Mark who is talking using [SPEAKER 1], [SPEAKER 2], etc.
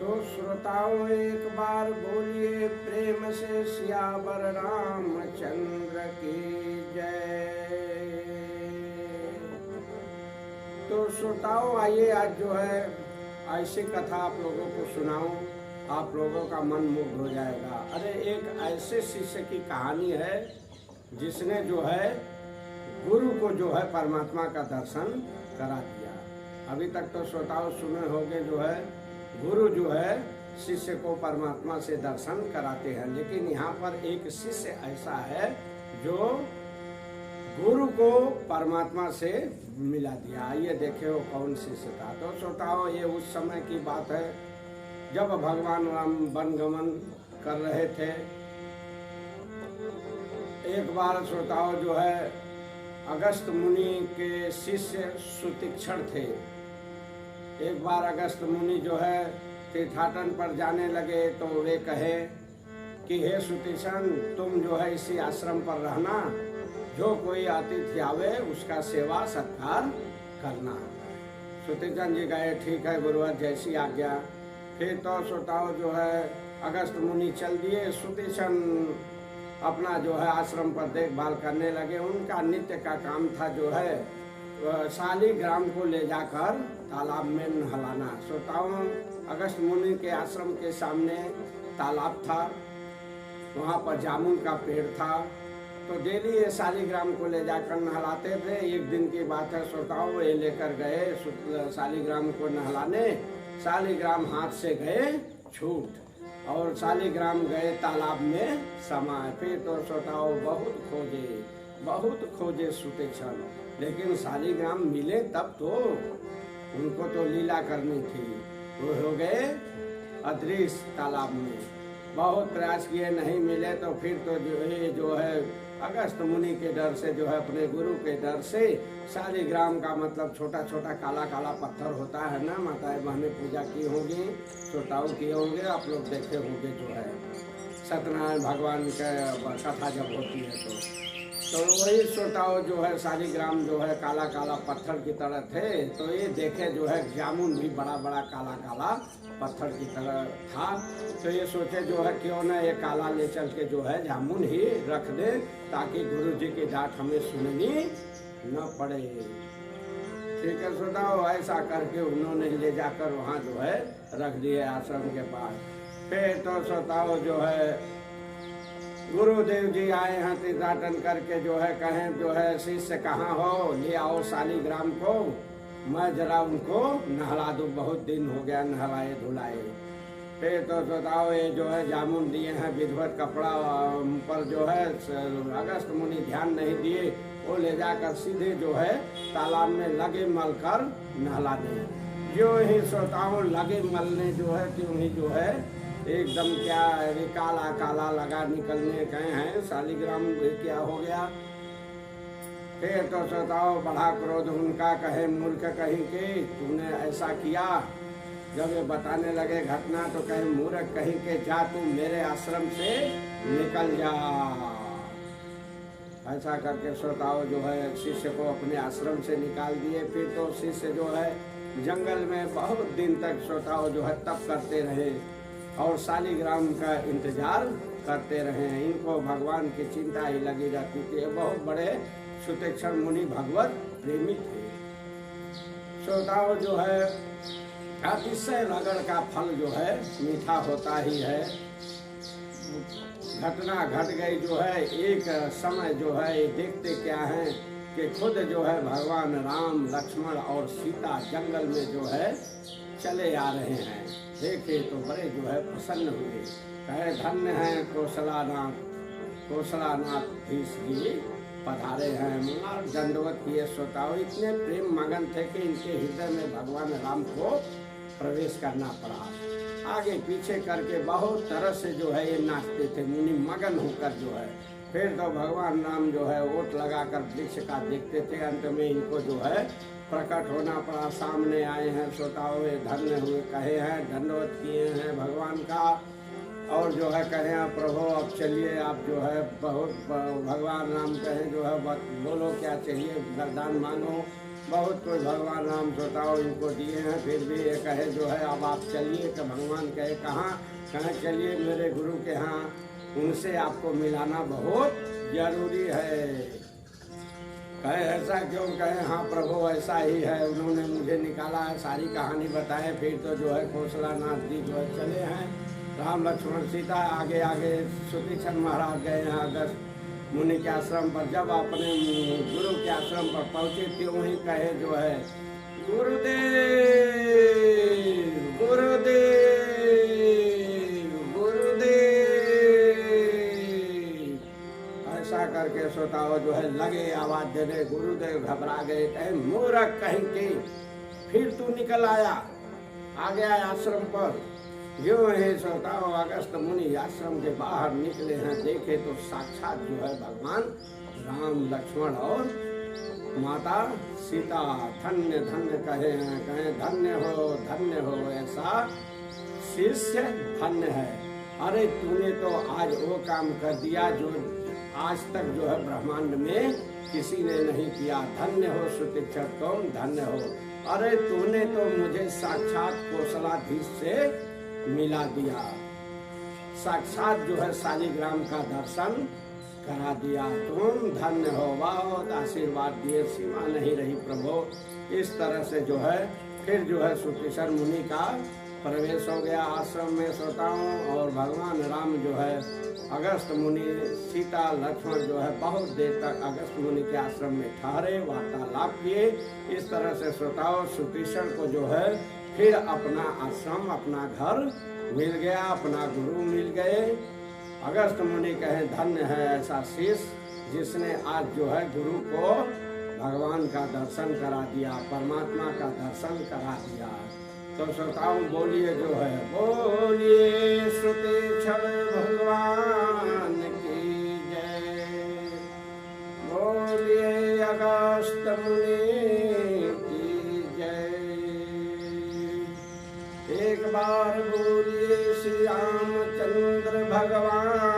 [SPEAKER 1] तो श्रोताओं एक बार बोलिए प्रेम से सियावर रामचंद्र की जय। तो श्रोताओं आइए आज जो है ऐसी कथा आप लोगों को सुनाऊं, आप लोगों का मन मुग्ध हो जाएगा। अरे एक ऐसे शिष्य की कहानी है जिसने जो है गुरु को जो है परमात्मा का दर्शन करा दिया। अभी तक तो श्रोताओं सुने होंगे जो है गुरु जो है शिष्य को परमात्मा से दर्शन कराते हैं, लेकिन यहाँ पर एक शिष्य ऐसा है जो गुरु को परमात्मा से मिला दिया। आइए देखे वो कौन शिष्य था। तो श्रोताओं ये उस समय की बात है जब भगवान राम वनगमन कर रहे थे। एक बार श्रोताओं जो है अगस्त मुनि के शिष्य सुतीक्षण थे। एक बार अगस्त मुनि जो है तीर्थाटन पर जाने लगे तो वे कहे कि हे सुतीक्षण, तुम जो है इसी आश्रम पर रहना, जो कोई अतिथि आवे उसका सेवा सत्कार करना। सुतीक्षण जी गए, ठीक है गुरुवर जैसी आज्ञा। फिर तो श्रोताओं जो है अगस्त मुनि चल दिए। सुतीक्षण अपना जो है आश्रम पर देखभाल करने लगे। उनका नित्य का काम था जो है शालिग्राम को ले जाकर तालाब में नहलाना। श्रोताओं अगस्त मुनि के आश्रम के सामने तालाब था, वहाँ पर जामुन का पेड़ था, तो डेली ये शालिग्राम को ले जाकर नहलाते थे। एक दिन की बात है श्रोताओं, ये लेकर गए शालिग्राम को नहलाने। शालिग्राम हाथ से गए छूट और शालिग्राम गए तालाब में समाये। फिर तो श्रोताओं बहुत खोजे सुतीक्षण, लेकिन शालिग्राम मिले तब तो उनको तो लीला करनी थी। वो हो गए अदृश्य तालाब में। बहुत प्रयास किए, नहीं मिले। तो फिर तो जो है अगस्त मुनि के डर से जो है अपने गुरु के डर से शालिग्राम का मतलब छोटा छोटा काला काला पत्थर होता है ना, माताएं बहनें पूजा की होंगी, श्रोताओं किए होंगे, आप लोग देखे होंगे जो है सत्यनारायण भगवान का कथा जब होती है तो वही श्रोताओं जो है शालिग्राम जो है काला काला पत्थर की तरह थे। तो ये देखे जो है जामुन भी बड़ा बड़ा काला काला पत्थर की तरह था। तो ये सोचे जो है क्यों ना ये काला ले चल के जो है जामुन ही रख दे, ताकि गुरु जी की डांट हमें सुननी न पड़े। ठीक है श्रोताओं, ऐसा करके उन्होंने ले जाकर वहाँ जो है रख दिए आश्रम के पास। फिर तो श्रोताओं जो है गुरुदेव जी आए हैं तीर्थाटन करके, जो है कहें जो है शिष्य कहाँ हो, ले आओ शालिग्राम को, मैं जरा उनको नहला दूँ, बहुत दिन हो गया नहलाए धुलाए। फिर तो बताओ ये जो है जामुन दिए हैं विधिवत कपड़ा पर जो है अगस्त मुनि ध्यान नहीं दिए, वो ले जाकर सीधे जो है तालाब में लगे मल कर नहला दिए। जो ही श्रोताओं लगे मलने जो है क्यों ही जो है एकदम क्या काला काला लगा निकलने गए हैं, शालिग्राम क्या हो गया। फिर तो श्रोताओं बड़ा क्रोध उनका, कहे मूर्ख कहीं के तूने ऐसा किया। जब ये बताने लगे घटना तो कहे मूर्ख कहीं के, जा तू मेरे आश्रम से निकल जा। ऐसा करके श्रोताओं जो है शिष्य को अपने आश्रम से निकाल दिए। फिर तो शिष्य जो है जंगल में बहुत दिन तक श्रोताओं जो है तप करते रहे और शालिग्राम का इंतजार करते रहे। इनको भगवान की चिंता ही लगी रहती थी। बहुत बड़े सुतीक्षण मुनि भगवत प्रेमी थे। श्रोताओं जो है अतिशय रगड़ का फल जो है मीठा होता ही है। घटना घट गई जो है एक समय जो है देखते क्या है कि खुद जो है भगवान राम लक्ष्मण और सीता जंगल में जो है चले आ रहे हैं। देखे तो बड़े जो है प्रसन्न हुए, कहे धन्य हैं कौशलानाथ धीश जी पधारे हैं। मार दंडवत किए श्रोताओं, इतने प्रेम मगन थे कि इनके हृदय में भगवान राम को प्रवेश करना पड़ा। आगे पीछे करके बहुत तरह से जो है ये नाचते थे मुनि मगन होकर जो है। फिर तो भगवान राम जो है ओट लगाकर वृक्ष का देखते थे। अंत में इनको जो है प्रकट होना पड़ा, सामने आए हैं श्रोताओं, धन्य हुए, कहे हैं दंडवत किए हैं भगवान का और जो है कहे हैं प्रभु अब चलिए आप जो है बहुत भगवान राम कहे जो है बोलो क्या चाहिए वरदान मांगो। बहुत कुछ भगवान राम श्रोताओं इनको दिए हैं, फिर भी ये कहे जो है अब आप चलिए, कि भगवान कहे कहाँ चलिए, मेरे गुरु के यहाँ, उनसे आपको मिलाना बहुत जरूरी है। कहे ऐसा क्यों? कहे हाँ प्रभु ऐसा ही है, उन्होंने मुझे निकाला है, सारी कहानी बताए। फिर तो जो है कौशलानाथ जी जो है चले हैं, राम लक्ष्मण सीता आगे आगे, सुतीक्षण महाराज गए हैं अगस्त मुनि के आश्रम पर। जब अपने गुरु के आश्रम पर पहुंचे थे, वहीं कहे जो है गुरुदेव गुरुदेव गुरुदेव, ऐसा करके श्रोताओं जो है लगे आवाज देने। गुरुदेव घबरा गए, कहे मूर्ख कहीं के, फिर तू निकल आया आ गया आश्रम पर। जो है श्रोताओं अगस्त मुनि आश्रम के बाहर निकले हैं, देखे तो साक्षात जो है भगवान राम लक्ष्मण और माता सीता। धन्य धन्य कहे हैं, कहे धन्य हो ऐसा शिष्य धन्य है। अरे तूने तो आज वो काम कर दिया जो आज तक जो है ब्रह्मांड में किसी ने नहीं किया। धन्य हो सुतीक्षण, तुम धन्य हो। अरे तूने तो मुझे साक्षात कौशलाधीश से मिला दिया, साक्षात जो है शालिग्राम का दर्शन करा दिया, तुम धन्य हो। बहुत आशीर्वाद दिए, सीमा नहीं रही प्रभु। इस तरह से जो है फिर जो है सुतीक्षण मुनि का प्रवेश हो गया आश्रम में श्रोताओं। और भगवान राम जो है अगस्त मुनि, सीता लक्ष्मण जो है बहुत देर तक अगस्त मुनि के आश्रम में ठहरे, वार्तालाप किए। इस तरह से श्रोताओं सुतीक्षण को जो है फिर अपना आश्रम, अपना घर मिल गया, अपना गुरु मिल गए। अगस्त मुनि कहे धन्य है ऐसा शिष्य जिसने आज जो है गुरु को भगवान का दर्शन करा दिया, परमात्मा का दर्शन करा दिया। तो श्रोताओं बोलिए जो है, बोलिए सुतीक्षण भगवान की जय, बोलिए अगस्त मुनि की जय। एक बार बोलिए श्री रामचंद्र भगवान